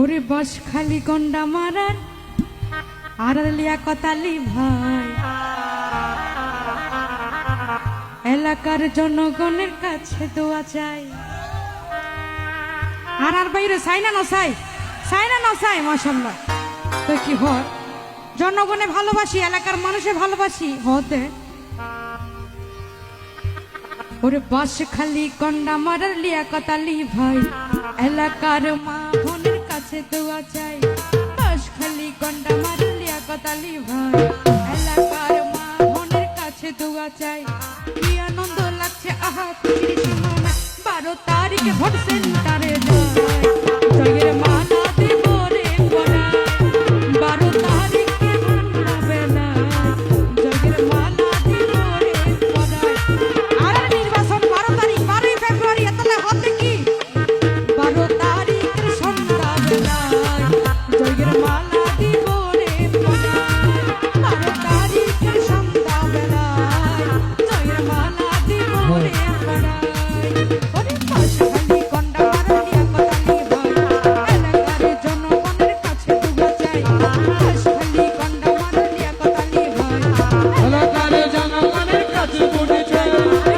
ওরে বস খালি গন্ডা মারার আর লিয়াকত আলী ভাই এলাকার জনগণের কাছে দোয়া চাই। আর বাইরে চাই না নসাই, চাই না নসাই মাশাআল্লাহ। তো কি হয় জনগণে ভালোবাসি, এলাকার মানুষে ভালোবাসি হতে। ওরে বাস খালি গন্ডা মারার লিয়াকত আলী ভাই এলাকার মা বোনের কাছে দোয়া চাই। বাস খালি গন্ডা মারার লিয়াকত আলী ভাই এলাকার মা বোনের কাছে দোয়া চাই। কি আনন্দ লাগছে আহা খুশির সীমা নাই, 12 তারিখে ভোট সেন্টারে যাই জয়ের মালা দেব রে পরায়। 12 তারিখে ভোট হবে না জয়ের মালা দেব রে পরায়। আর নির্বাচন 12 তারিখ 12 ফেব্রুয়ারি এতলে হতে কি 12 তারিখের সন্ধ্যাবেলায় জয়ের মালা দেব রে পরায়। 12 তারিখের সন্ধ্যাবেলায় জয়ের মালা দেব রে পরায়। ওরে বাস খালি গন্ডা মারার লিয়াকত আলী ভাই এলাকার জনগণের কাছে দোয়া চাই। বাস খালি গন্ডা মারার লিয়াকত আলী ভাই এলাকার জনগণের কাছে ভোট চাই।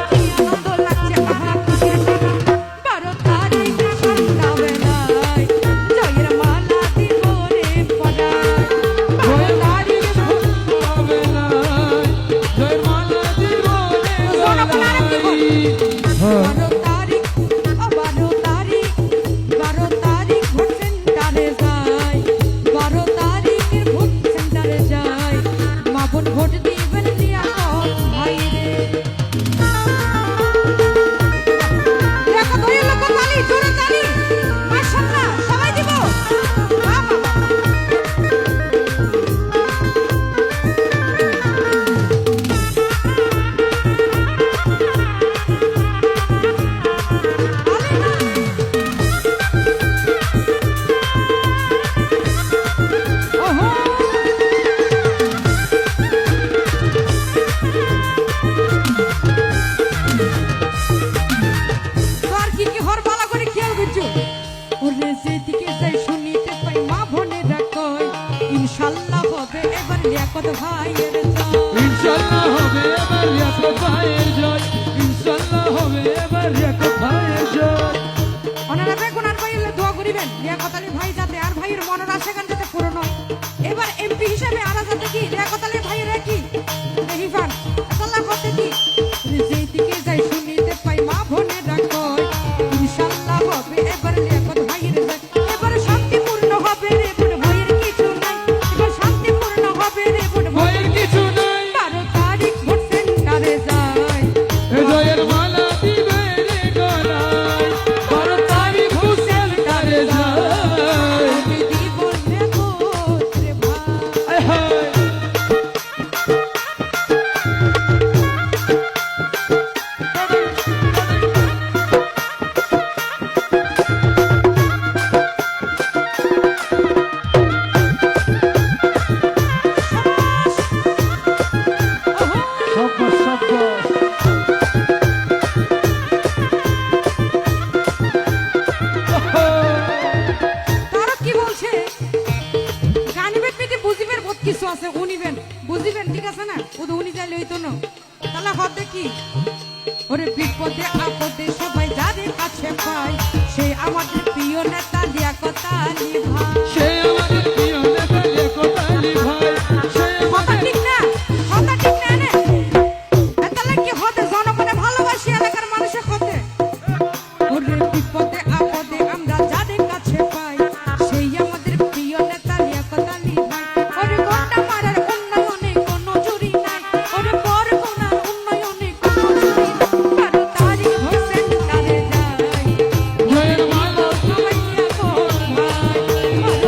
কি আনন্দ লাগছে আহা খুশির সীমা নাই, 12 তারিখে সন্ধ্যাবেলায় জয়ের মালা দেব রে পরায়। 12 তারিখে হবে না জয় মালা দিব রে জনগণ আর কি বলে? হ্যাঁ 12 তারিখ ও 12 তারিখ 12 তারিখ ভোট সেন্টারে যাই। 12 তারিখের ভোট সেন্টারে যাই মা বোন ভোট দিবেন লিয়াকত ভাই রে। লিয়াকত ওই লোক তালি জোরে তালি মাশাআল্লাহ সবাই দিব। বাহ বাহ ওহো তোর কি কি হর বালা করে খেয়াল করছো? ওরে যেদিকে যাই শুনিতে পাই মা বোনেরা কয় ইনশাআল্লাহ হবে এবার লিয়াকত ভাইয়ের জয়। ইনশাআল্লাহ হবে এবার লিয়াকত ভাইয়ের জয়। ইনশাআল্লাহ হবে এবার লিয়াকত ভাইয়ের জয়। ওনারা বেগুন আর ভাইয়ের দোয়া করিবেন লিয়াকত আলী ভাই যাতে আর ভাইয়ের মনের আশা-আকাঙ্ক্ষা যাতে পূরণ হয়। এবার এমপি হিসেবে আরা যাতে কি লিয়াকত আলী ভাইয়ের কি দেহিফান আল্লাহ করতে কি যেদিকে যাই শুনিতে পাই মা বোনেরা কয় ইনশাআল্লাহ হবে এবার লিয়াকত ভাইয়ের জয়। এবার শান্তিপূর্ণ হবে রে বোন ভাইয়ের কিছু নাই, এবার শান্তিপূর্ণ হবে রে বোন ভয়ের কিছু নাই 12 তারিখ ভোট সেন্টারে যাই। এ জয়ের মালা দিবে রে গলায়। 12 তারিখ ভোট সেন্টারে যায়। আমি দিব রে ভোট রে ভাই। আয় হায় সাব্বাস সাব্বাস। তারা কি বলছে গানিবেন পেটে বুঝিবেন বহুত কিছু আছে উনিবেন বুঝিবেন ঠিক আছে না ও তো উনি চাইলে হইতো না তাহলে হবে কি ওরে বিপদে আপদে সবাই যাদের কাছে পাই সে আমাদের প্রিয় নেতা লিয়াকত আলী ভাই। সে আমাদের প্রিয় নেতা লিয়াকত আলী ভাই। সে কথা ঠিক না কথা ঠিক না নে তাহলে কি হতে জনগণে ভালোবাসি এলাকার মানুষের হতে। ওরে বিপদে আপদে আমরা যাদের কাছে পাই সেই আমাদের প্রিয় নেতা লিয়াকত আলী ভাই। ওরে গন্ডা মারার উন্নয়নে কোনো চুরি নাই, ওরে বরগুনার উন্নয়নে কোনো চুরি নাই। 12 তারিখ ভোট সেন্টারে যাই জয়ের মালা সবাই লিয়াকত ভাই। 12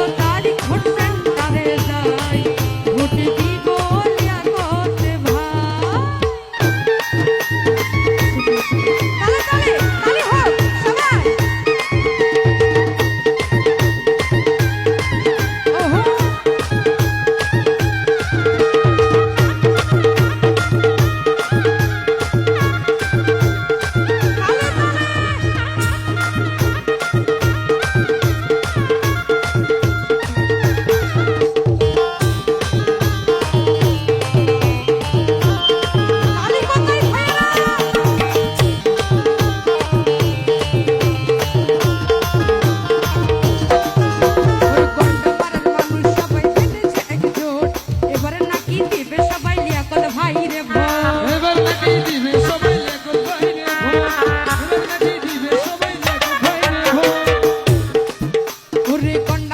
ওরে কন্ডা